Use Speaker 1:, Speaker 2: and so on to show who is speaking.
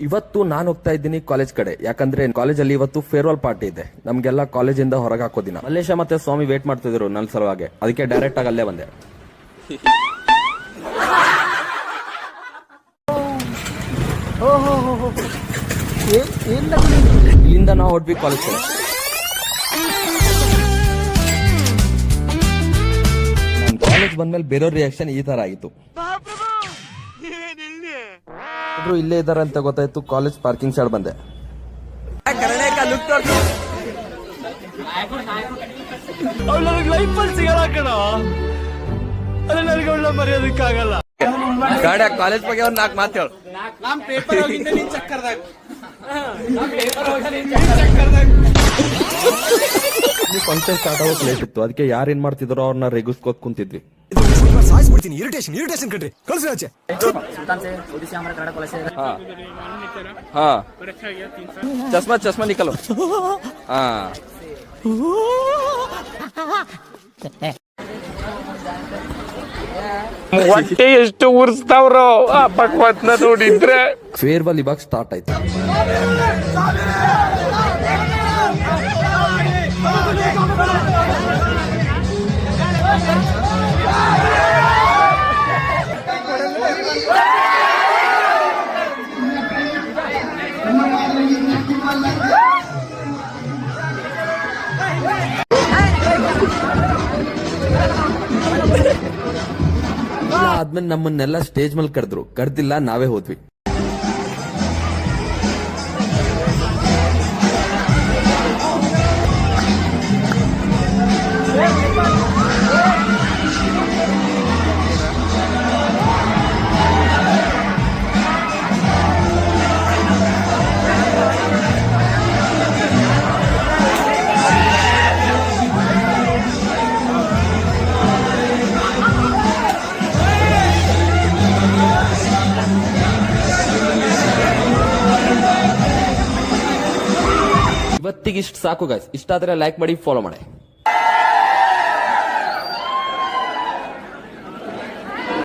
Speaker 1: ಇವತ್ತು ನಾನು ಹೋಗ್ತಾ ಇದ್ದೀನಿ ಕಾಲೇಜ್ ಕಡೆ, ಯಾಕಂದ್ರೆ ಕಾಲೇಜಲ್ಲಿ ಇವತ್ತು ಫೇರ್ವೆಲ್ ಪಾರ್ಟಿ ಇದೆ. ನಮ್ಗೆಲ್ಲ ಕಾಲೇಜಿಂದ ಹೊರಗೆ ಹಾಕೋ ದಿನ. ಮಲ್ಲೇಶ ಮತ್ತೆ ಸ್ವಾಮಿ ವೇಟ್ ಮಾಡ್ತಿದ್ರು ನನ್ನ ಸಲುವಾಗಿ, ಅದಕ್ಕೆ ಡೈರೆಕ್ಟ್ ಆಗಿ ಅಲ್ಲೇ ಬಂದೆ. ಇಲ್ಲಿಂದ ನಾವು ಹೊಡ್ವಿ ಕಾಲೇಜ್ ಕಡೆ. ನಾನು ಕಾಲೇಜ್ ಬಂದ್ಮೇಲೆ ಬೇರೆಯವ್ರ ರಿಯಾಕ್ಷನ್ ಈ ತರ ಆಗಿತ್ತು. ಇಲ್ಲೇ ಇದಾರೆ ಅಂತ ಗೊತ್ತಾಯ್ತು. ಕಾಲೇಜ್ ಪಾರ್ಕಿಂಗ್ ಸೈಡ್ ಬಂದೆ. ಕಾಲೇಜ್ ಬಗ್ಗೆ ಅವ್ರು 4 ಮಾತು ಹೇಳು. ಫಂಕ್ಷನ್ ಸ್ಟಾರ್ಟ್ ಆಗೋಕ್ ಲೇಟ್ ಇತ್ತು, ಅದಕ್ಕೆ ಯಾರು ಏನ್ ಮಾಡ್ತಿದ್ರು ಅವ್ರನ್ನ ರೇಗಿಸ್ಕೋತ್ ಕುಂತಿದ್ವಿ.
Speaker 2: ಇರಿಟೇಷನ್ ಕಣ್ರಿ, ಕಳ್ಸಿ ಆಚೆ.
Speaker 1: ಚಸ್ಮಾ ಚಸ್ಮಾ ನಿಕಲು.
Speaker 3: ಹೊಟ್ಟೆ ಎಷ್ಟು ಉರ್ಸ್ತಾವ್ರೋ ಆ ಭಗವತ್ನ ನೋಡಿದ್ರೆ.
Speaker 1: ಫೇರ್ವೆಲ್ ಇವಾಗ ಸ್ಟಾರ್ಟ್ ಆಯ್ತು. ಆದ್ಮೇಲೆ ನಮ್ಮನ್ನೆಲ್ಲ ಸ್ಟೇಜ್ ಮೇಲೆ ಕರೆದ್ರು. ಕರ್ದಿಲ್ಲ, ನಾವೇ ಹೋದ್ವಿ. ಇವತ್ತಿಗೆ ಇಷ್ಟು ಸಾಕು ಗೈಸ್. ಇಷ್ಟ ಆದ್ರೆ ಲೈಕ್ ಮಾಡಿ, ಫಾಲೋ ಮಾಡಿ.